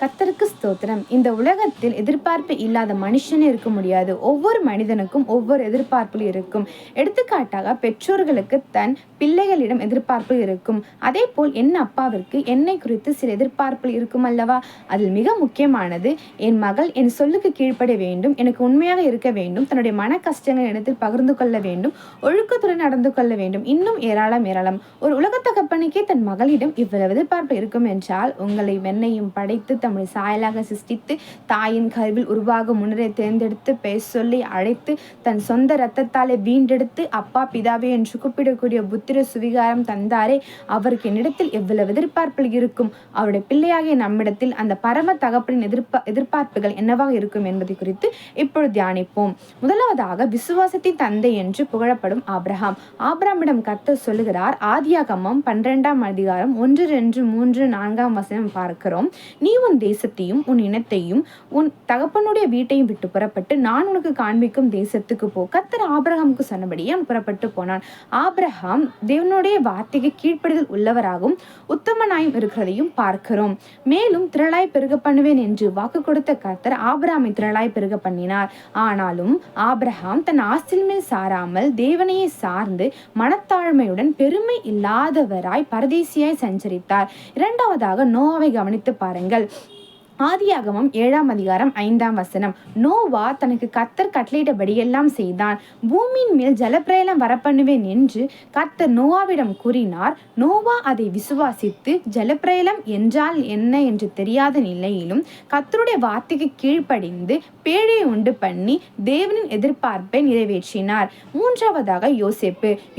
கர்த்தருக்கு ஸ்தோத்திரம். இந்த உலகத்தில் எதிர்பார்ப்பு இல்லாத மனுஷனே இருக்க முடியாது. ஒவ்வொரு மனிதனுக்கும் ஒவ்வொரு எதிர்பார்ப்புகள் இருக்கும். எடுத்துக்காட்டாக பெற்றோர்களுக்கு தன் பிள்ளைகளிடம் எதிர்பார்ப்பு இருக்கும். அதே போல் என் அப்பாவிற்கு என்னை குறித்து சில எதிர்பார்ப்புகள் இருக்கும் அல்லவா? அதில் மிக முக்கியமானது, என் மகள் என் சொல்லுக்கு கீழ்ப்பட வேண்டும், எனக்கு உண்மையாக இருக்க வேண்டும், தன்னுடைய மன கஷ்டங்கள் இடத்தில் பகிர்ந்து கொள்ள வேண்டும், ஒழுக்கத்துடன் நடந்து கொள்ள வேண்டும், இன்னும் ஏராளம் ஏராளம். ஒரு உலகத் தகப்பனுக்கே தன் மகளிடம் இவ்வளவு எதிர்பார்ப்பு இருக்கும் என்றால், உங்களை என்னையும் படைத்து தம்முடைய சாயலாக சிருஷ்டித்து தாயின் கருவில் உருவாக முன்னரே தேர்ந்தெடுத்து பெயர் சொல்லி அழைத்து தன் சொந்த இரத்தத்தாலே வீண்டெடுத்து அப்பா பிதாவே என்று கூப்பிடக்கூடிய புத்திர சுவிகாரம் தந்தாரே, அவருக்கு என்னிடத்தில் எவ்வளவு எதிர்பார்ப்புகள் இருக்கும். அவருடைய பிள்ளையாகிய நம்மிடத்தில் அந்த பரம தகப்பனின் எதிர்பார்ப்புகள் என்னவாக இருக்கும் என்பதை குறித்து இப்பொழுது தியானிப்போம். முதலாவதாக, விசுவாசத்தின் தந்தை என்று புகழப்படும் ஆபிரகாம். ஆபிரகாமிடம் கர்த்தர் சொல்லுகிறார். ஆதியாகமம் 12ஆம் அதிகாரம் 1, 2, 3, 4ஆம் வசனம் பார்க்கிறோம். நீ உன் தேசத்தையும் உன் இனத்தையும் உன் தகப்பனுடைய வீட்டையும் விட்டு புறப்பட்டு நான் உனக்கு காண்பிக்கும் தேசத்துக்கு போ. கர்த்தர் ஆபிரகாமுக்கு சொன்னபடியே அவன் புறப்பட்டு போனான். ஆபிரகாம் தேவனுடைய வார்த்தைக்கு கீழ்ப்படிதல் உள்ளவராகவும் உத்தமனாயும் இருக்கிறதையும் பார்க்கிறோம். மேலும் திரளாய் பெருக பண்ணுவேன் என்று வாக்கு கொடுத்த கர்த்தர் ஆபிரகாமை திரளாய் பெருக பண்ணினார். ஆனாலும் ஆபிரகாம் தன் ஆஸ்தியின் மேல் சாராமல் தேவனையே சார்ந்து மனத்தாழ்மையுடன் பெருமை இல்லாதவராய் பரதேசியாய் சஞ்சரித்தார். இரண்டாவதாக, நோவாவை கவனித்து பாருங்கள். ஆதியாகமம் 7ஆம் அதிகாரம் 5ஆம் வசனம். நோவா தனக்கு கர்த்தர் கட்டளையிட்டபடியெல்லாம் செய்தான். பூமியின் மேல் ஜலப்பிரளயம் வரப்பண்ணுவேன் என்று கர்த்தர் நோவாவிடம் கூறினார். நோவா அதை விசுவாசித்து ஜலப்பிரளயம் என்றால் என்ன என்று தெரியாத நிலையிலும் கர்த்தருடைய வார்த்தைக்கு கீழ்ப்படிந்து பேழையை உண்டு பண்ணி தேவனின் எதிர்பார்ப்பை நிறைவேற்றினார். மூன்றாவதாக,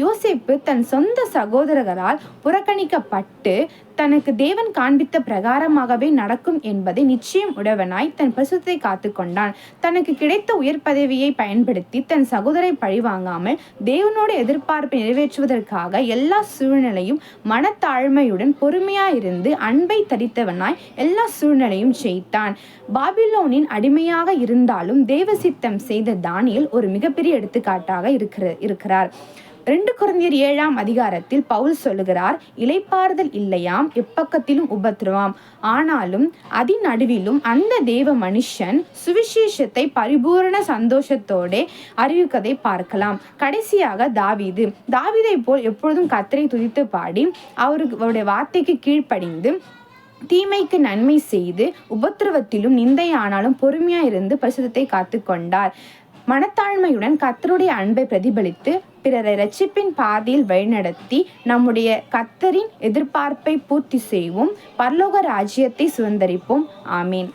யோசேப்பு தன் சொந்த சகோதரர்களால் புறக்கணிக்கப்பட்டு தனக்கு தேவன் காண்பித்த பிரகாரமாகவே நடக்கும் என்பதை நிச்சயம் உடையவனாய் தன் பரிசுத்தத்தை காத்து கொண்டான். தனக்கு கிடைத்த உயர் பதவியை பயன்படுத்தி தன் சகோதரை பழிவாங்காமல் தேவனோட எதிர்பார்ப்பை நிறைவேற்றுவதற்காக எல்லா சூழ்நிலையும் மனத்தாழ்மையுடன் பொறுமையாயிருந்து அன்பை தரித்தவனாய் எல்லா சூழ்நிலையும் ஜெயித்தான். பாபிலோனின் அடிமையாக இருந்தாலும் தேவ சித்தம் செய்த தானியேல் ஒரு மிகப்பெரிய எடுத்துக்காட்டாக இருக்கிறார். 2 கொரிந்தியர் 7ஆம் அதிகாரத்தில் பவுல் சொல்லுகிறார். இளைப்பாறுதல் இல்லையாம், எப்பக்கத்திலும் உபத்திரவாம், ஆனாலும் அதன் நடுவிலும் அந்த தேவ மனுஷன் சுவிசேஷத்தை பரிபூரண சந்தோஷத்தோட அறிவிக்கதை பார்க்கலாம். கடைசியாக, தாவீதை போல் எப்பொழுதும் கர்த்தரை துதித்து பாடி அவருடைய வார்த்தைக்கு கீழ்ப்படிந்து தீமைக்கு நன்மை செய்து உபத்திரவத்திலும் நிந்தையானாலும் பொறுமையாயிருந்து பரிசுத்தத்தை காத்து கொண்டார். மனத்தாழ்மையுடன் கர்த்தருடைய அன்பை பிரதிபலித்து பிறரை இரட்சிப்பின் பாதையில் வழிநடத்தி நம்முடைய கர்த்தரின் எதிர்பார்ப்பை பூர்த்தி செய்வோம். பரலோக ராஜ்யத்தை சுதந்தரிப்போம். ஆமீன்.